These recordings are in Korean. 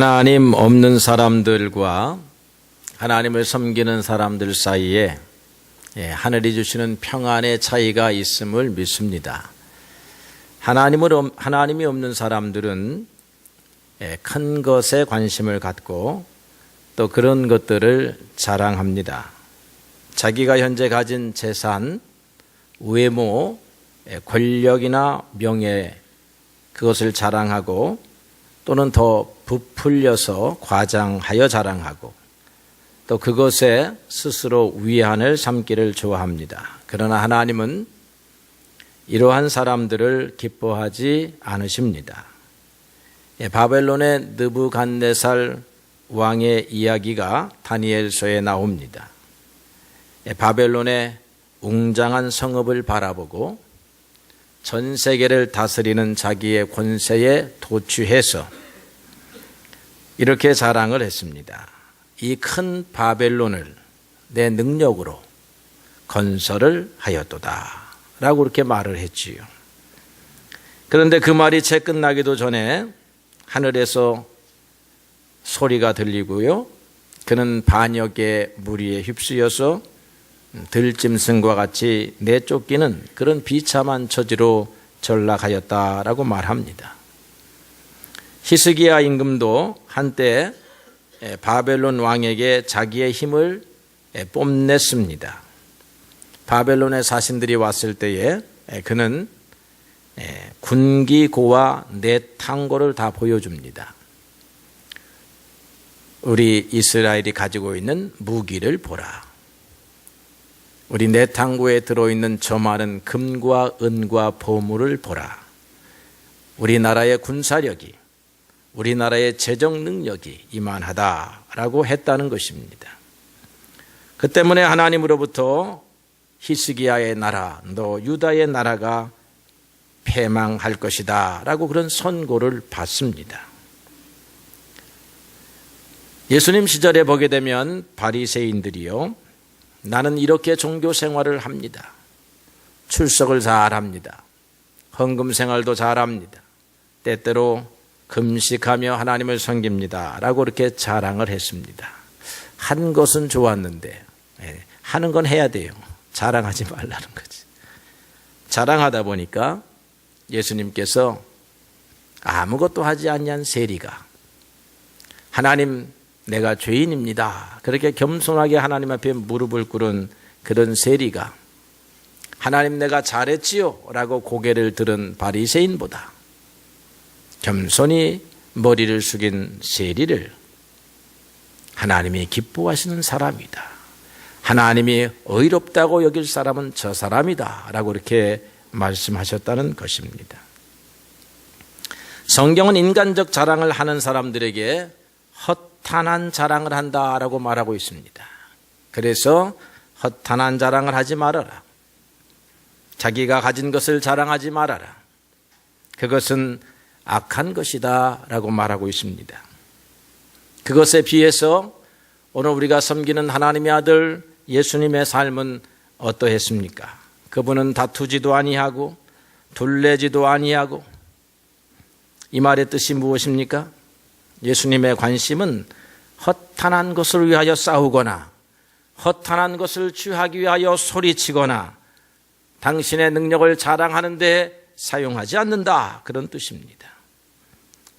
하나님 없는 사람들과 하나님을 섬기는 사람들 사이에 하늘이 주시는 평안의 차이가 있음을 믿습니다. 하나님이 없는 사람들은 큰 것에 관심을 갖고 또 그런 것들을 자랑합니다. 자기가 현재 가진 재산, 외모, 권력이나 명예, 그것을 자랑하고 또는 더 부풀려서 과장하여 자랑하고 또 그것에 스스로 위안을 삼기를 좋아합니다. 그러나 하나님은 이러한 사람들을 기뻐하지 않으십니다. 바벨론의 느부갓네살 왕의 이야기가 다니엘서에 나옵니다. 바벨론의 웅장한 성읍을 바라보고 전 세계를 다스리는 자기의 권세에 도취해서 이렇게 자랑을 했습니다. 이 큰 바벨론을 내 능력으로 건설을 하였도다 라고 그렇게 말을 했지요. 그런데 그 말이 채 끝나기도 전에 하늘에서 소리가 들리고요. 그는 반역의 무리에 휩쓰여서 들짐승과 같이 내쫓기는 그런 비참한 처지로 전락하였다라고 말합니다. 히스기야 임금도 한때 바벨론 왕에게 자기의 힘을 뽐냈습니다. 바벨론의 사신들이 왔을 때에 그는 군기고와 내탕고를 다 보여줍니다. 우리 이스라엘이 가지고 있는 무기를 보라. 우리 내탕고에 들어있는 저 많은 금과 은과 보물을 보라. 우리나라의 군사력이, 우리나라의 재정 능력이 이만하다라고 했다는 것입니다. 그 때문에 하나님으로부터 히스기야의 나라, 너 유다의 나라가 패망할 것이다 라고 그런 선고를 받습니다. 예수님 시절에 보게 되면 바리새인들이요, 나는 이렇게 종교 생활을 합니다. 출석을 잘합니다. 헌금 생활도 잘합니다. 때때로 금식하며 하나님을 섬깁니다 라고 이렇게 자랑을 했습니다. 한 것은 좋았는데 하는 건 해야 돼요. 자랑하지 말라는 거지. 자랑하다 보니까 예수님께서 아무것도 하지 아니한 세리가, 하나님 내가 죄인입니다, 그렇게 겸손하게 하나님 앞에 무릎을 꿇은 그런 세리가 하나님 내가 잘했지요 라고 고개를 들은 바리새인보다 겸손히 머리를 숙인 세리를 하나님이 기뻐하시는 사람이다, 하나님이 의롭다고 여길 사람은 저 사람이다 라고 이렇게 말씀하셨다는 것입니다. 성경은 인간적 자랑을 하는 사람들에게 허탄한 자랑을 한다라고 말하고 있습니다. 그래서 허탄한 자랑을 하지 말아라. 자기가 가진 것을 자랑하지 말아라. 그것은 악한 것이다 라고 말하고 있습니다. 그것에 비해서 오늘 우리가 섬기는 하나님의 아들 예수님의 삶은 어떠했습니까? 그분은 다투지도 아니하고 둘레지도 아니하고, 이 말의 뜻이 무엇입니까? 예수님의 관심은 허탄한 것을 위하여 싸우거나 허탄한 것을 취하기 위하여 소리치거나 당신의 능력을 자랑하는 데 사용하지 않는다, 그런 뜻입니다.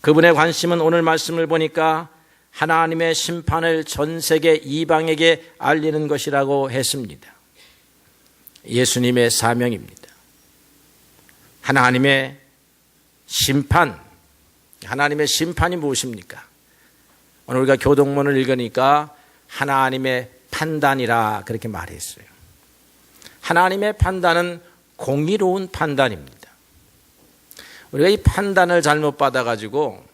그분의 관심은 오늘 말씀을 보니까 하나님의 심판을 전 세계 이방에게 알리는 것이라고 했습니다. 예수님의 사명입니다. 하나님의 심판, 하나님의 심판이 무엇입니까? 오늘 우리가 교동문을 읽으니까 하나님의 판단이라 그렇게 말했어요. 하나님의 판단은 공의로운 판단입니다. 우리가 이 판단을 잘못 받아가지고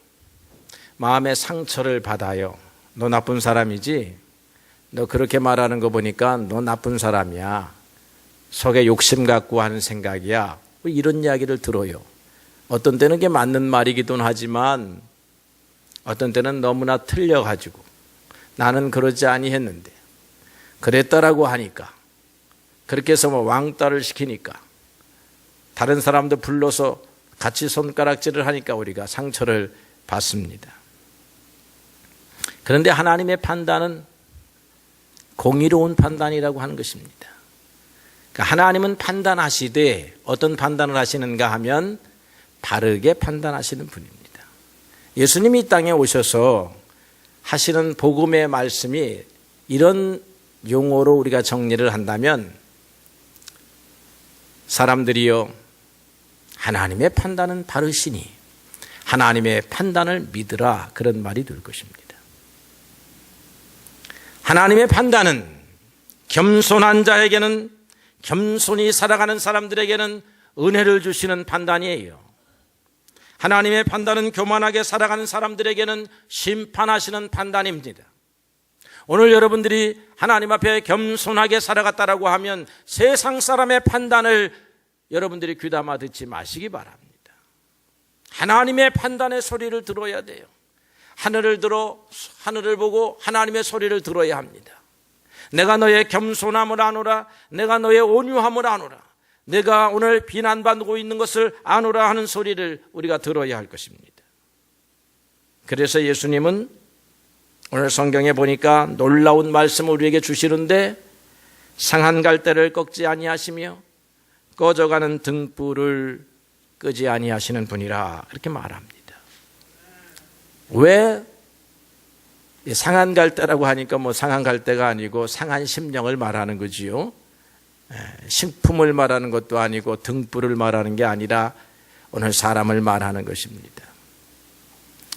마음의 상처를 받아요. 너 나쁜 사람이지? 너 그렇게 말하는 거 보니까 너 나쁜 사람이야. 속에 욕심 갖고 하는 생각이야. 뭐 이런 이야기를 들어요. 어떤 때는 그게 맞는 말이기도 하지만 어떤 때는 너무나 틀려가지고 나는 그러지 아니했는데 그랬다라고 하니까, 그렇게 해서 뭐 왕따를 시키니까 다른 사람도 불러서 같이 손가락질을 하니까 우리가 상처를 받습니다. 그런데 하나님의 판단은 공의로운 판단이라고 하는 것입니다. 그러니까 하나님은 판단하시되 어떤 판단을 하시는가 하면 바르게 판단하시는 분입니다. 예수님이 이 땅에 오셔서 하시는 복음의 말씀이 이런 용어로 우리가 정리를 한다면 사람들이요, 하나님의 판단은 바르시니 하나님의 판단을 믿으라, 그런 말이 될 것입니다. 하나님의 판단은 겸손한 자에게는, 겸손히 살아가는 사람들에게는 은혜를 주시는 판단이에요. 하나님의 판단은 교만하게 살아가는 사람들에게는 심판하시는 판단입니다. 오늘 여러분들이 하나님 앞에 겸손하게 살아갔다라고 하면 세상 사람의 판단을 여러분들이 귀담아 듣지 마시기 바랍니다. 하나님의 판단의 소리를 들어야 돼요. 하늘을 보고 하나님의 소리를 들어야 합니다. 내가 너의 겸손함을 아노라, 내가 너의 온유함을 아노라, 내가 오늘 비난받고 있는 것을 아노라 하는 소리를 우리가 들어야 할 것입니다. 그래서 예수님은 오늘 성경에 보니까 놀라운 말씀을 우리에게 주시는데, 상한 갈대를 꺾지 아니하시며 꺼져가는 등불을 끄지 아니하시는 분이라, 그렇게 말합니다. 왜 상한 갈대라고 하니까 상한 갈대가 아니고 상한 심령을 말하는 거지요. 식품을 말하는 것도 아니고 등불을 말하는 게 아니라 오늘 사람을 말하는 것입니다.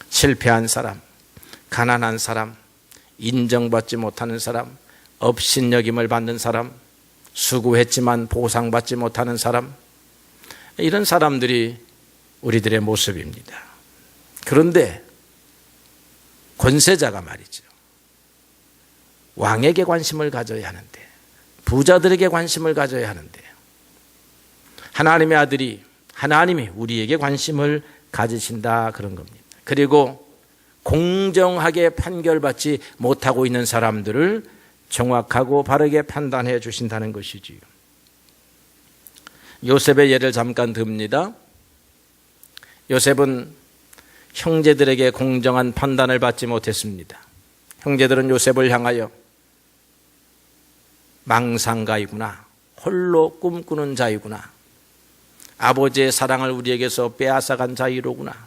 실패한 사람, 가난한 사람, 인정받지 못하는 사람, 업신여김을 받는 사람, 수고했지만 보상받지 못하는 사람, 이런 사람들이 우리들의 모습입니다. 그런데 권세자가 말이죠, 왕에게 관심을 가져야 하는데, 부자들에게 관심을 가져야 하는데, 하나님의 아들이, 하나님이 우리에게 관심을 가지신다, 그런 겁니다. 그리고 공정하게 판결받지 못하고 있는 사람들을 정확하고 바르게 판단해 주신다는 것이지요. 요셉의 예를 잠깐 듭니다. 요셉은 형제들에게 공정한 판단을 받지 못했습니다. 형제들은 요셉을 향하여 망상가이구나, 홀로 꿈꾸는 자이구나, 아버지의 사랑을 우리에게서 빼앗아간 자이로구나,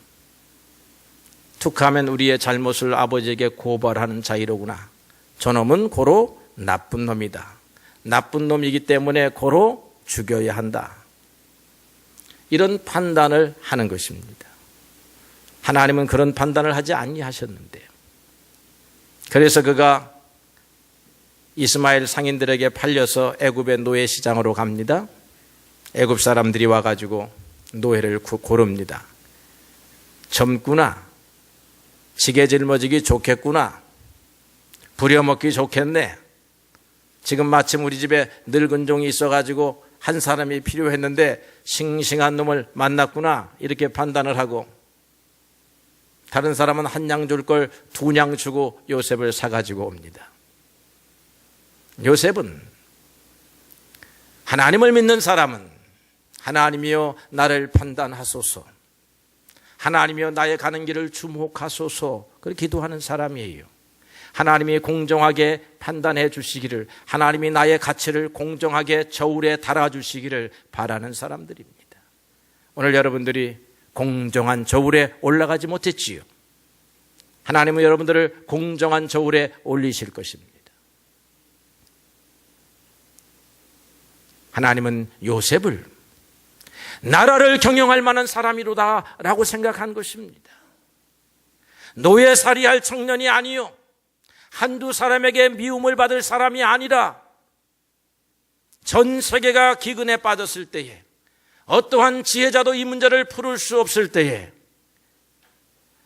툭하면 우리의 잘못을 아버지에게 고발하는 자이로구나, 저놈은 고로 나쁜 놈이다, 나쁜 놈이기 때문에 고로 죽여야 한다, 이런 판단을 하는 것입니다. 하나님은 그런 판단을 하지 아니하셨는데요. 그래서 그가 이스마엘 상인들에게 팔려서 애굽의 노예 시장으로 갑니다. 애굽 사람들이 와가지고 노예를 고릅니다. 젊구나, 지게 짊어지기 좋겠구나, 부려먹기 좋겠네, 지금 마침 우리 집에 늙은 종이 있어가지고 한 사람이 필요했는데 싱싱한 놈을 만났구나, 이렇게 판단을 하고, 다른 사람은 한 냥 줄 걸 두 냥 주고 요셉을 사가지고 옵니다. 요셉은, 하나님을 믿는 사람은 하나님이여 나를 판단하소서, 하나님이여 나의 가는 길을 주목하소서, 그렇게 기도하는 사람이에요. 하나님이 공정하게 판단해 주시기를, 하나님이 나의 가치를 공정하게 저울에 달아주시기를 바라는 사람들입니다. 오늘 여러분들이 공정한 저울에 올라가지 못했지요. 하나님은 여러분들을 공정한 저울에 올리실 것입니다. 하나님은 요셉을 나라를 경영할 만한 사람이로다 라고 생각한 것입니다. 노예살이할 청년이 아니요, 한두 사람에게 미움을 받을 사람이 아니라 전 세계가 기근에 빠졌을 때에, 어떠한 지혜자도 이 문제를 풀을 수 없을 때에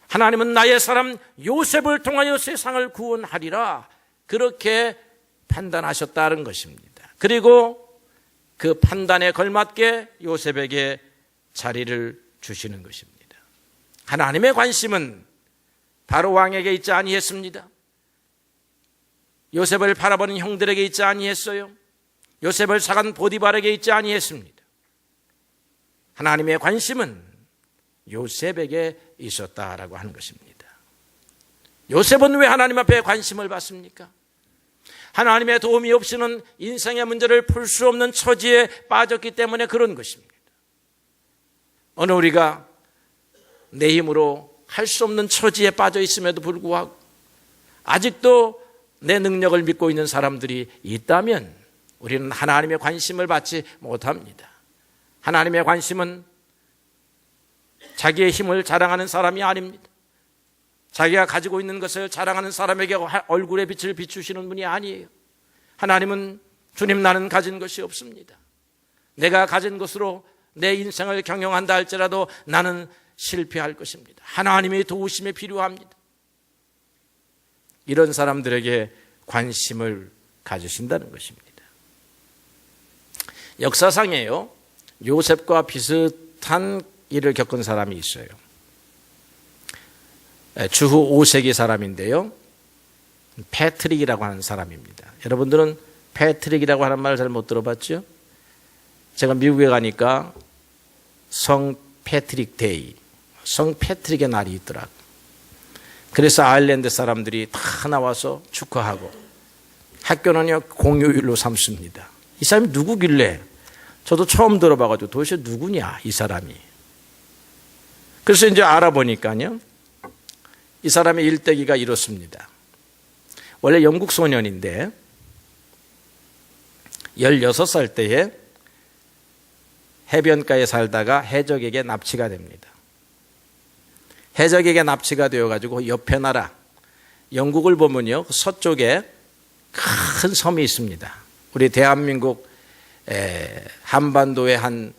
하나님은 나의 사람 요셉을 통하여 세상을 구원하리라, 그렇게 판단하셨다는 것입니다. 그리고 그 판단에 걸맞게 요셉에게 자리를 주시는 것입니다. 하나님의 관심은 바로 왕에게 있지 아니했습니다. 요셉을 바라보는 형들에게 있지 아니했어요. 요셉을 사간 보디발에게 있지 아니했습니다. 하나님의 관심은 요셉에게 있었다라고 하는 것입니다. 요셉은 왜 하나님 앞에 관심을 받습니까? 하나님의 도움이 없이는 인생의 문제를 풀 수 없는 처지에 빠졌기 때문에 그런 것입니다. 오늘 우리가 내 힘으로 할 수 없는 처지에 빠져 있음에도 불구하고 아직도 내 능력을 믿고 있는 사람들이 있다면 우리는 하나님의 관심을 받지 못합니다. 하나님의 관심은 자기의 힘을 자랑하는 사람이 아닙니다. 자기가 가지고 있는 것을 자랑하는 사람에게 얼굴에 빛을 비추시는 분이 아니에요. 하나님은 주님, 나는 가진 것이 없습니다. 내가 가진 것으로 내 인생을 경영한다 할지라도 나는 실패할 것입니다. 하나님의 도우심이 필요합니다. 이런 사람들에게 관심을 가지신다는 것입니다. 역사상에요, 요셉과 비슷한 일을 겪은 사람이 있어요. 주후 5세기 사람인데요, 패트릭이라고 하는 사람입니다. 여러분들은 패트릭이라고 하는 말을 잘 못 들어봤죠? 제가 미국에 가니까 성 패트릭 데이, 성 패트릭의 날이 있더라고요. 그래서 아일랜드 사람들이 다 나와서 축하하고 학교는요 공휴일로 삼습니다. 이 사람이 누구길래, 저도 처음 들어봐가지고 도대체 누구냐 이 사람이. 그래서 이제 알아보니까요, 이 사람의 일대기가 이렇습니다. 원래 영국 소년인데 16살 때에 해변가에 살다가 해적에게 납치가 됩니다. 해적에게 납치가 되어가지고 옆에 나라 영국을 보면요, 서쪽에 큰 섬이 있습니다. 우리 대한민국 한반도의 한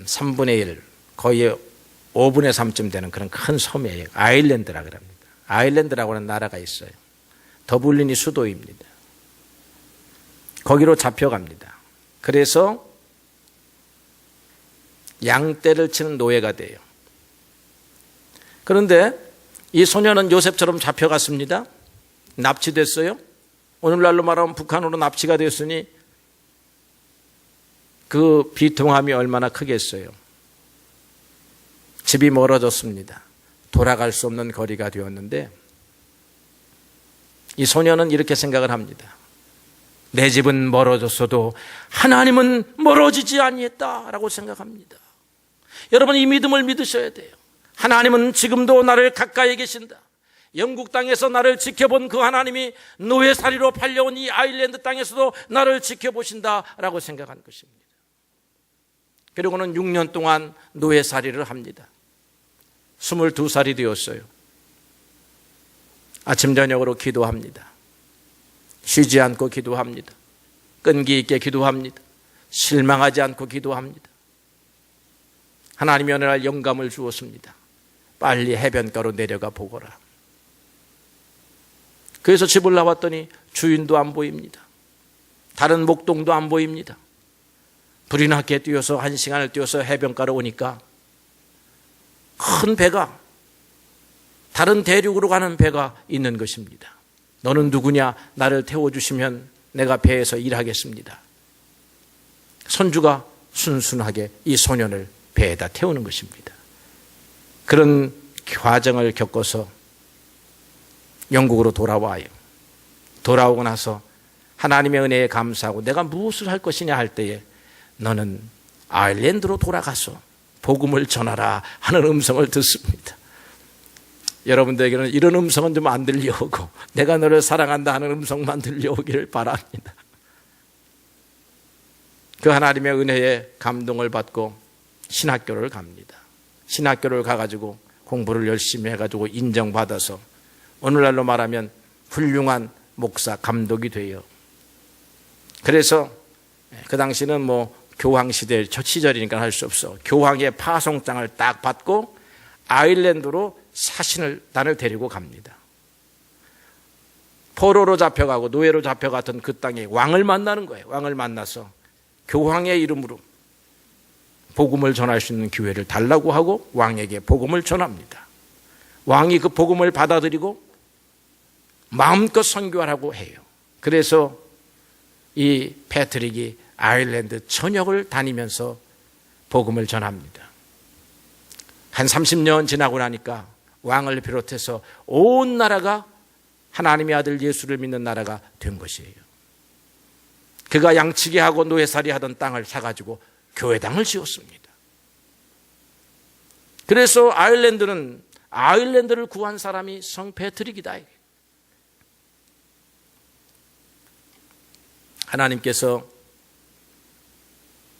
3분의 1, 거의 5분의 3쯤 되는 그런 큰 섬이에요. 아일랜드라고 합니다. 아일랜드라고 하는 나라가 있어요. 더블린이 수도입니다. 거기로 잡혀갑니다. 그래서 양떼를 치는 노예가 돼요. 그런데 이 소녀는 요셉처럼 잡혀갔습니다. 납치됐어요. 오늘날로 말하면 북한으로 납치가 됐으니 그 비통함이 얼마나 크겠어요. 집이 멀어졌습니다. 돌아갈 수 없는 거리가 되었는데 이 소녀는 이렇게 생각을 합니다. 내 집은 멀어졌어도 하나님은 멀어지지 아니했다라고 생각합니다. 여러분, 이 믿음을 믿으셔야 돼요. 하나님은 지금도 나를 가까이 계신다. 영국 땅에서 나를 지켜본 그 하나님이 노예살이로 팔려온 이 아일랜드 땅에서도 나를 지켜보신다라고 생각한 것입니다. 그리고는 6년 동안 노예살이를 합니다. 22살이 되었어요. 아침 저녁으로 기도합니다. 쉬지 않고 기도합니다. 끈기 있게 기도합니다. 실망하지 않고 기도합니다. 하나님이 어느 날 영감을 주었습니다. 빨리 해변가로 내려가 보거라. 그래서 집을 나왔더니 주인도 안 보입니다. 다른 목동도 안 보입니다. 불이 나게 뛰어서 1시간을 뛰어서 해변가로 오니까 큰 배가, 다른 대륙으로 가는 배가 있는 것입니다. 너는 누구냐? 나를 태워주시면 내가 배에서 일하겠습니다. 선주가 순순하게 이 소년을 배에다 태우는 것입니다. 그런 과정을 겪어서 영국으로 돌아와요. 돌아오고 나서 하나님의 은혜에 감사하고 내가 무엇을 할 것이냐 할 때에 너는 아일랜드로 돌아가서 복음을 전하라 하는 음성을 듣습니다. 여러분들에게는 이런 음성은 좀 안 들려오고 내가 너를 사랑한다 하는 음성만 들려오기를 바랍니다. 그 하나님의 은혜에 감동을 받고 신학교를 갑니다. 신학교를 가가지고 공부를 열심히 해가지고 인정받아서 오늘날로 말하면 훌륭한 목사 감독이 돼요. 그래서 그 당시는 뭐 교황시대 첫 시절이니까 할 수 없어. 교황의 파송장을 딱 받고 아일랜드로 사신단을 데리고 갑니다. 포로로 잡혀가고 노예로 잡혀갔던 그 땅에 왕을 만나는 거예요. 왕을 만나서 교황의 이름으로 복음을 전할 수 있는 기회를 달라고 하고 왕에게 복음을 전합니다. 왕이 그 복음을 받아들이고 마음껏 선교하라고 해요. 그래서 이 패트릭이 아일랜드 전역을 다니면서 복음을 전합니다. 한 30년 지나고 나니까 왕을 비롯해서 온 나라가 하나님의 아들 예수를 믿는 나라가 된 것이에요. 그가 양치기 하고 노예살이 하던 땅을 사가지고 교회당을 지었습니다. 그래서 아일랜드를 구한 사람이 성 패트릭이다. 하나님께서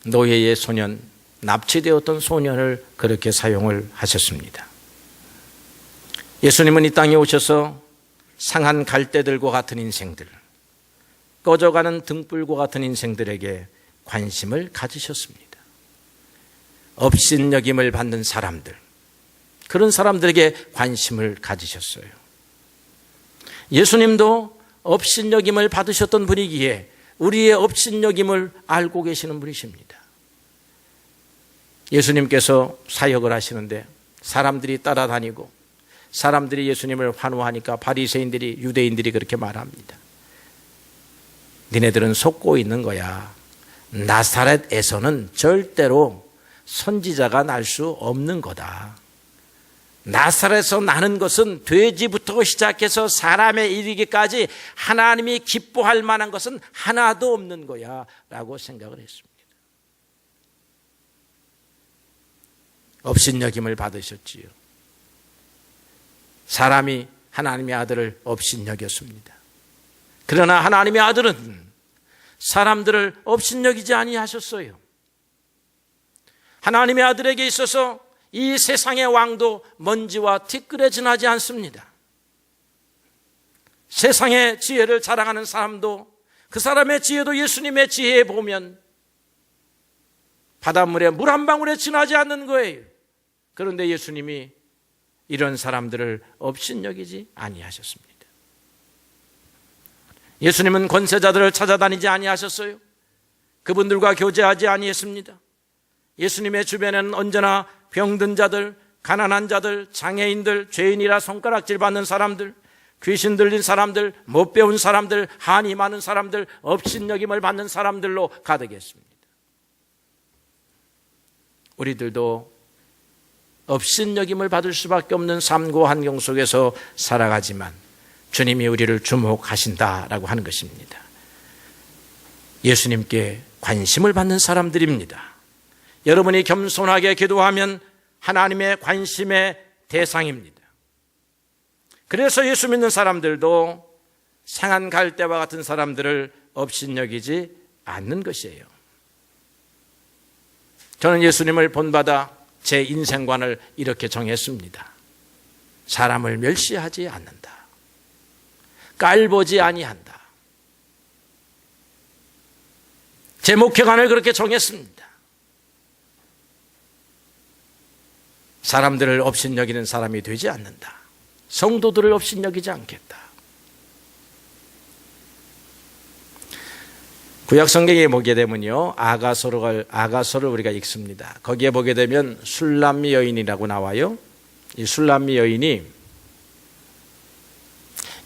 노예의 소년, 납치되었던 소년을 그렇게 사용을 하셨습니다. 예수님은 이 땅에 오셔서 상한 갈대들과 같은 인생들, 꺼져가는 등불과 같은 인생들에게 관심을 가지셨습니다. 업신여김을 받는 사람들, 그런 사람들에게 관심을 가지셨어요. 예수님도 업신여김을 받으셨던 분이기에 우리의 업신여김을 알고 계시는 분이십니다. 예수님께서 사역을 하시는데 사람들이 따라다니고 사람들이 예수님을 환호하니까 바리새인들이, 유대인들이 그렇게 말합니다. 니네들은 속고 있는 거야. 나사렛에서는 절대로 선지자가 날 수 없는 거다. 나사렛에서 나는 것은 돼지부터 시작해서 사람에 이르기까지 하나님이 기뻐할 만한 것은 하나도 없는 거야 라고 생각을 했습니다. 업신여김을 받으셨지요. 사람이 하나님의 아들을 업신여겼습니다. 그러나 하나님의 아들은 사람들을 업신여기지 아니하셨어요. 하나님의 아들에게 있어서 이 세상의 왕도 먼지와 티끌에 지나지 않습니다. 세상의 지혜를 자랑하는 사람도 그 사람의 지혜도 예수님의 지혜에 보면 바닷물에 물 한 방울에 지나지 않는 거예요. 그런데 예수님이 이런 사람들을 업신여기지 아니하셨습니다. 예수님은 권세자들을 찾아다니지 아니하셨어요. 그분들과 교제하지 아니했습니다. 예수님의 주변에는 언제나 병든 자들, 가난한 자들, 장애인들, 죄인이라 손가락질 받는 사람들, 귀신 들린 사람들, 못 배운 사람들, 한이 많은 사람들, 업신여김을 받는 사람들로 가득했습니다. 우리들도 업신여김을 받을 수밖에 없는 삶과 환경 속에서 살아가지만 주님이 우리를 주목하신다라고 하는 것입니다. 예수님께 관심을 받는 사람들입니다. 여러분이 겸손하게 기도하면 하나님의 관심의 대상입니다. 그래서 예수 믿는 사람들도 상한 갈대와 같은 사람들을 업신여기지 않는 것이에요. 저는 예수님을 본받아 제 인생관을 이렇게 정했습니다. 사람을 멸시하지 않는다. 깔보지 아니한다. 제 목회관을 그렇게 정했습니다. 사람들을 업신여기는 사람이 되지 않는다. 성도들을 업신여기지 않겠다. 구약 성경에 보게 되면요, 아가서를 우리가 읽습니다. 거기에 보게 되면 술람미 여인이라고 나와요. 이 술람미 여인이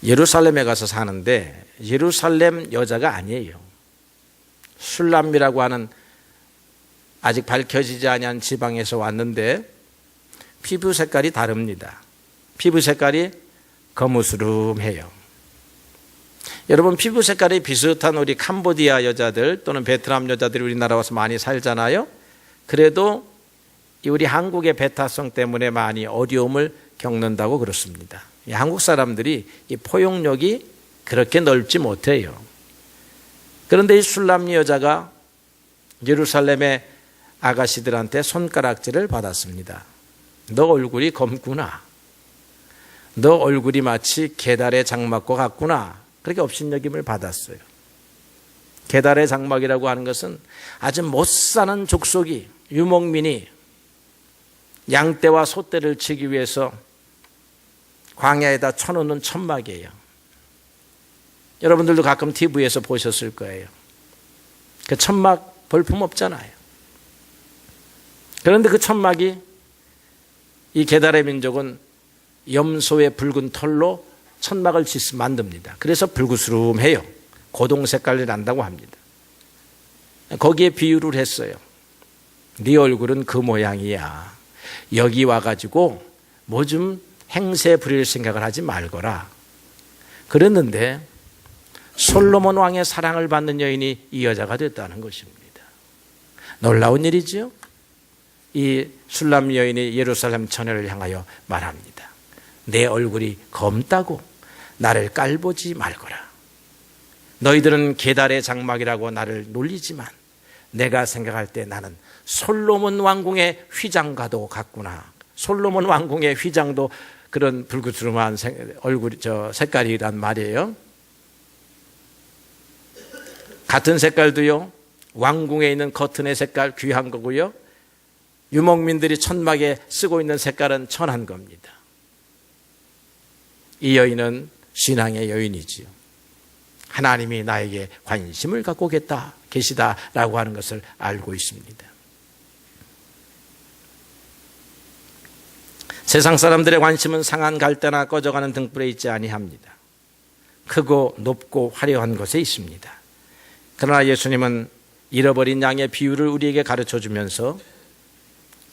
예루살렘에 가서 사는데 예루살렘 여자가 아니에요. 술람미라고 하는 아직 밝혀지지 아니한 지방에서 왔는데 피부 색깔이 다릅니다. 피부 색깔이 거무스름해요. 여러분, 피부 색깔이 비슷한 우리 캄보디아 여자들 또는 베트남 여자들이 우리나라 와서 많이 살잖아요. 그래도 우리 한국의 배타성 때문에 많이 어려움을 겪는다고 그렇습니다. 한국 사람들이 이 포용력이 그렇게 넓지 못해요. 그런데 이 술람미 여자가 예루살렘의 아가씨들한테 손가락질을 받았습니다. 너 얼굴이 검구나. 너 얼굴이 마치 게달의 장막과 같구나. 그렇게 업신여김을 받았어요. 게달의 장막이라고 하는 것은 아주 못 사는 족속이, 유목민이 양떼와 소떼를 치기 위해서 광야에다 쳐놓는 천막이에요. 여러분들도 가끔 TV에서 보셨을 거예요. 그 천막 볼품 없잖아요. 그런데 그 천막이 이 게달의 민족은 염소의 붉은 털로 천막을 만듭니다. 그래서 불구스름해요. 고동 색깔이 난다고 합니다. 거기에 비유를 했어요. 네 얼굴은 그 모양이야. 여기 와가지고 뭐 좀 행세 부릴 생각을 하지 말거라. 그랬는데 솔로몬 왕의 사랑을 받는 여인이 이 여자가 됐다는 것입니다. 놀라운 일이지요. 이 술람 여인이 예루살렘 처녀를 향하여 말합니다. 내 얼굴이 검다고 나를 깔보지 말거라. 너희들은 계달의 장막이라고 나를 놀리지만 내가 생각할 때 나는 솔로몬 왕궁의 휘장과도 같구나. 솔로몬 왕궁의 휘장도 그런 불그스름한 얼굴 색깔이란 말이에요. 같은 색깔도요, 왕궁에 있는 커튼의 색깔 귀한 거고요, 유목민들이 천막에 쓰고 있는 색깔은 천한 겁니다. 이 여인은 신앙의 여인이지요. 하나님이 나에게 관심을 갖고 계시다라고 하는 것을 알고 있습니다. 세상 사람들의 관심은 상한 갈대나 꺼져가는 등불에 있지 아니합니다. 크고 높고 화려한 곳에 있습니다. 그러나 예수님은 잃어버린 양의 비유를 우리에게 가르쳐 주면서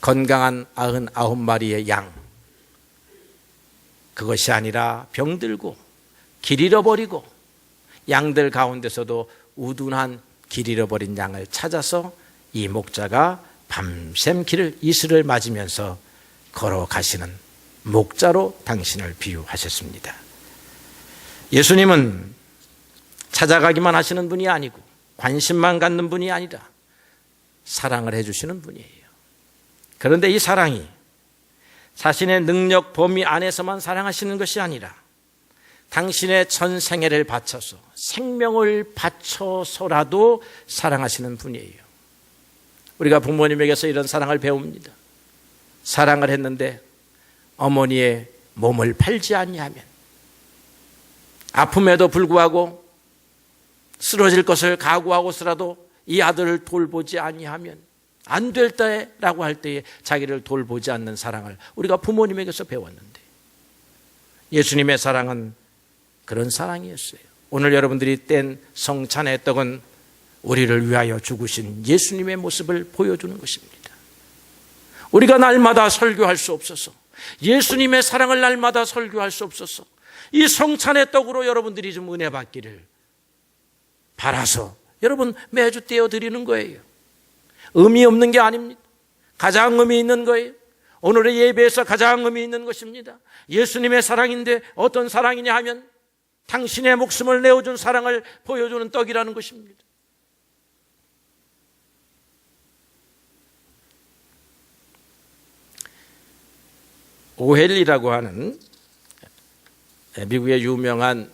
건강한 99마리의 양, 그것이 아니라 병들고 길 잃어버리고 양들 가운데서도 우둔한 길 잃어버린 양을 찾아서 이 목자가 밤샘 이슬을 맞으면서 걸어가시는 목자로 당신을 비유하셨습니다. 예수님은 찾아가기만 하시는 분이 아니고 관심만 갖는 분이 아니라 사랑을 해주시는 분이에요. 그런데 이 사랑이 자신의 능력 범위 안에서만 사랑하시는 것이 아니라 당신의 전 생애를 바쳐서 생명을 바쳐서라도 사랑하시는 분이에요. 우리가 부모님에게서 이런 사랑을 배웁니다. 사랑을 했는데 어머니의 몸을 팔지 않냐면, 아픔에도 불구하고 쓰러질 것을 각오하고서라도 이 아들을 돌보지 아니하면 안 될 때라고 할 때에 자기를 돌보지 않는 사랑을 우리가 부모님에게서 배웠는데, 예수님의 사랑은 그런 사랑이었어요. 오늘 여러분들이 뗀 성찬의 떡은 우리를 위하여 죽으신 예수님의 모습을 보여주는 것입니다. 우리가 날마다 설교할 수 없어서, 예수님의 사랑을 날마다 설교할 수 없어서 이 성찬의 떡으로 여러분들이 좀 은혜 받기를 바라서 여러분 매주 떼어 드리는 거예요. 의미 없는 게 아닙니다. 가장 의미 있는 거예요. 오늘의 예배에서 가장 의미 있는 것입니다. 예수님의 사랑인데 어떤 사랑이냐 하면 당신의 목숨을 내어준 사랑을 보여주는 떡이라는 것입니다. 오헬리라고 하는 미국의 유명한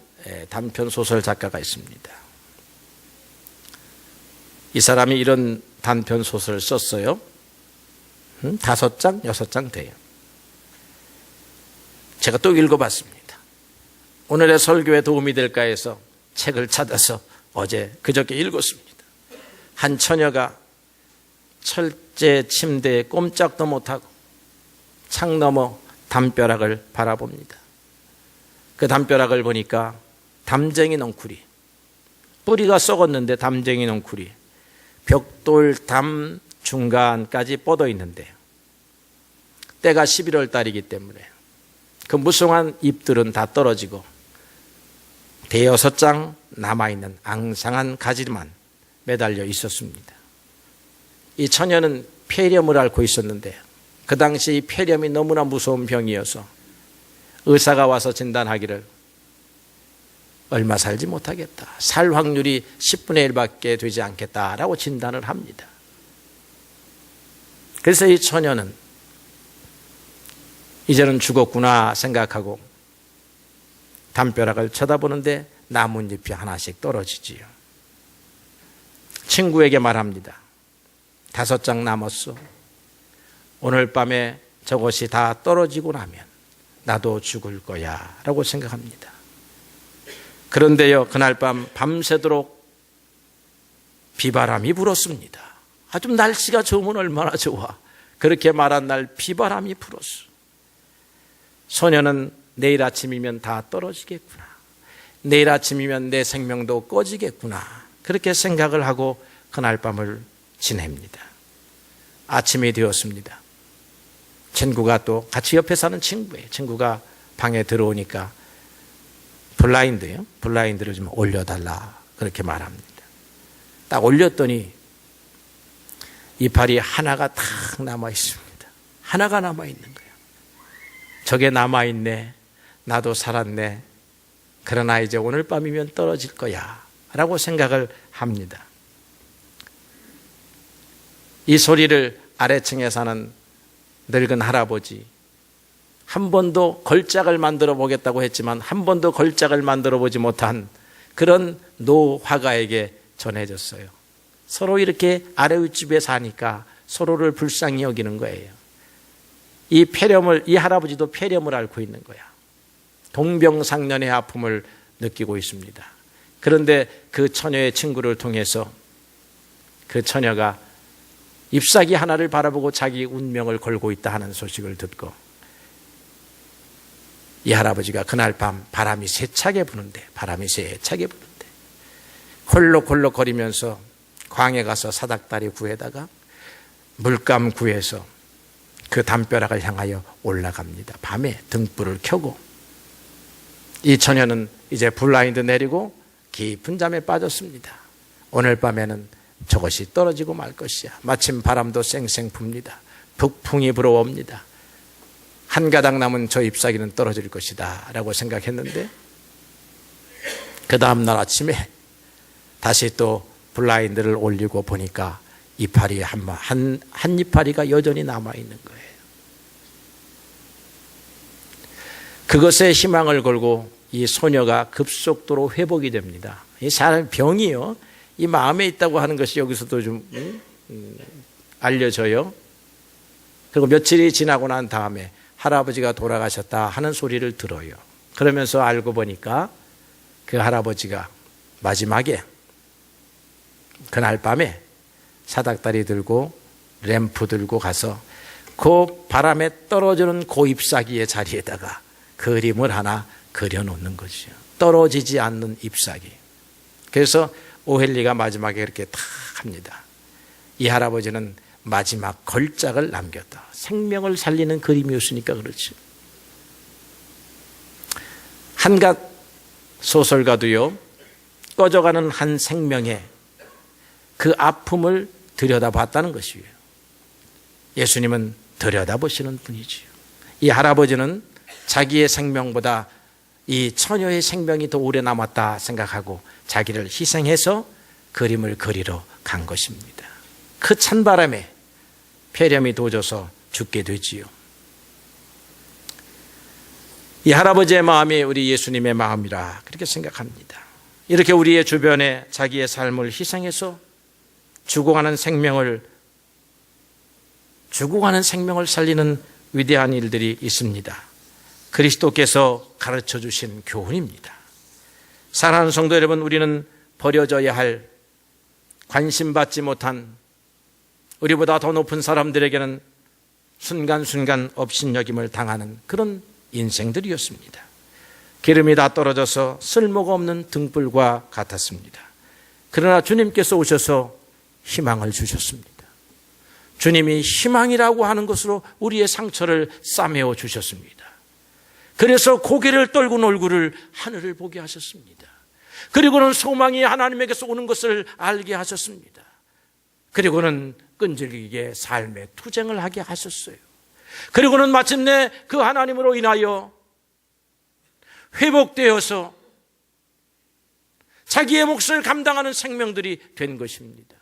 단편 소설 작가가 있습니다. 이 사람이 이런 단편 소설을 썼어요. 5장, 6장 돼요. 제가 또 읽어봤습니다. 오늘의 설교에 도움이 될까 해서 책을 찾아서 그저께 읽었습니다. 한 처녀가 철제 침대에 꼼짝도 못하고 창 너머 담벼락을 바라봅니다. 그 담벼락을 보니까 담쟁이 넝쿨이, 뿌리가 썩었는데 담쟁이 넝쿨이 벽돌 담 중간까지 뻗어 있는데, 때가 11월 달이기 때문에 그 무성한 잎들은 다 떨어지고 대여섯 장 남아있는 앙상한 가지만 매달려 있었습니다. 이 처녀는 폐렴을 앓고 있었는데 그 당시 이 폐렴이 너무나 무서운 병이어서 의사가 와서 진단하기를 얼마 살지 못하겠다, 살 확률이 10분의 1밖에 되지 않겠다라고 진단을 합니다. 그래서 이 처녀는 이제는 죽었구나 생각하고 담벼락을 쳐다보는데 나뭇잎이 하나씩 떨어지지요. 친구에게 말합니다. 5장 남았어. 오늘 밤에 저것이 다 떨어지고 나면 나도 죽을 거야 라고 생각합니다. 그런데요, 그날 밤새도록 비바람이 불었습니다. 아주 날씨가 좋으면 얼마나 좋아. 그렇게 말한 날 비바람이 불었어. 소녀는 내일 아침이면 다 떨어지겠구나, 내일 아침이면 내 생명도 꺼지겠구나, 그렇게 생각을 하고 그날 밤을 지냅니다. 아침이 되었습니다. 친구가, 또 같이 옆에 사는 친구예요. 친구가 방에 들어오니까 블라인드를 좀 올려달라 그렇게 말합니다. 딱 올렸더니 이파리 하나가 탁 남아 있습니다. 하나가 남아 있는 거예요. 저게 남아 있네. 나도 살았네. 그러나 이제 오늘 밤이면 떨어질 거야 라고 생각을 합니다. 이 소리를 아래층에 사는 늙은 할아버지, 한 번도 걸작을 만들어 보겠다고 했지만 한 번도 걸작을 만들어 보지 못한 그런 노화가에게 전해졌어요. 서로 이렇게 아래윗집에 사니까 서로를 불쌍히 여기는 거예요. 이 할아버지도 폐렴을 앓고 있는 거야. 동병상련의 아픔을 느끼고 있습니다. 그런데 그 처녀의 친구를 통해서 그 처녀가 잎사귀 하나를 바라보고 자기 운명을 걸고 있다 하는 소식을 듣고 이 할아버지가 그날 밤 바람이 세차게 부는데 콜록콜록 거리면서 광에 가서 사닥다리 구에다가 물감 구해서 그 담벼락을 향하여 올라갑니다. 밤에 등불을 켜고 이 처녀는 이제 블라인드 내리고 깊은 잠에 빠졌습니다. 오늘 밤에는 저것이 떨어지고 말 것이야. 마침 바람도 쌩쌩 붑니다. 북풍이 불어옵니다. 한 가닥 남은 저 잎사귀는 떨어질 것이다 라고 생각했는데 그 다음날 아침에 다시 또 블라인드를 올리고 보니까 이파리 한 이파리가 여전히 남아있는 거예요. 그것에 희망을 걸고 이 소녀가 급속도로 회복이 됩니다. 이 사람 병이요, 이 마음에 있다고 하는 것이 여기서도 좀 알려져요. 그리고 며칠이 지나고 난 다음에 할아버지가 돌아가셨다 하는 소리를 들어요. 그러면서 알고 보니까 그 할아버지가 마지막에 그날 밤에 사닥다리 들고 램프 들고 가서 그 바람에 떨어지는 그 잎사귀의 자리에다가 그림을 하나 그려놓는 거죠. 떨어지지 않는 잎사귀. 그래서 오헬리가 마지막에 이렇게 탁 합니다. 이 할아버지는 마지막 걸작을 남겼다. 생명을 살리는 그림이었으니까 그렇죠. 한갓 소설가도요, 꺼져가는 한 생명의 그 아픔을 들여다봤다는 것이에요. 예수님은 들여다보시는 분이지요. 이 할아버지는 자기의 생명보다 이 처녀의 생명이 더 오래 남았다 생각하고 자기를 희생해서 그림을 그리러 간 것입니다. 그 찬바람에 폐렴이 도져서 죽게 되지요. 이 할아버지의 마음이 우리 예수님의 마음이라 그렇게 생각합니다. 이렇게 우리의 주변에 자기의 삶을 희생해서 죽어가는 생명을 살리는 위대한 일들이 있습니다. 그리스도께서 가르쳐 주신 교훈입니다. 사랑하는 성도 여러분, 우리는 버려져야 할, 관심받지 못한, 우리보다 더 높은 사람들에게는 순간순간 업신여김을 당하는 그런 인생들이었습니다. 기름이 다 떨어져서 쓸모가 없는 등불과 같았습니다. 그러나 주님께서 오셔서 희망을 주셨습니다. 주님이 희망이라고 하는 것으로 우리의 상처를 싸매어 주셨습니다. 그래서 고개를 떨군 얼굴을 하늘을 보게 하셨습니다. 그리고는 소망이 하나님에게서 오는 것을 알게 하셨습니다. 그리고는 끈질기게 삶의 투쟁을 하게 하셨어요. 그리고는 마침내 그 하나님으로 인하여 회복되어서 자기의 몫을 감당하는 생명들이 된 것입니다.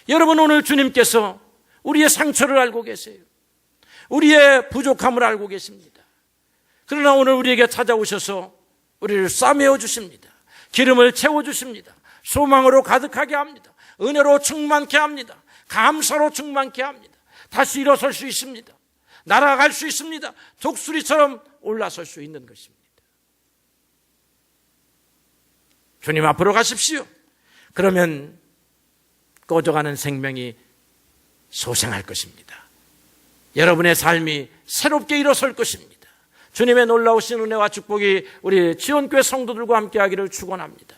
여러분, 오늘 주님께서 우리의 상처를 알고 계세요. 우리의 부족함을 알고 계십니다. 그러나 오늘 우리에게 찾아오셔서 우리를 싸매어 주십니다. 기름을 채워 주십니다. 소망으로 가득하게 합니다. 은혜로 충만케 합니다. 감사로 충만케 합니다. 다시 일어설 수 있습니다. 날아갈 수 있습니다. 독수리처럼 올라설 수 있는 것입니다. 주님 앞으로 가십시오. 그러면 꺼져가는 생명이 소생할 것입니다. 여러분의 삶이 새롭게 일어설 것입니다. 주님의 놀라우신 은혜와 축복이 우리 지원교회 성도들과 함께 하기를 축원합니다.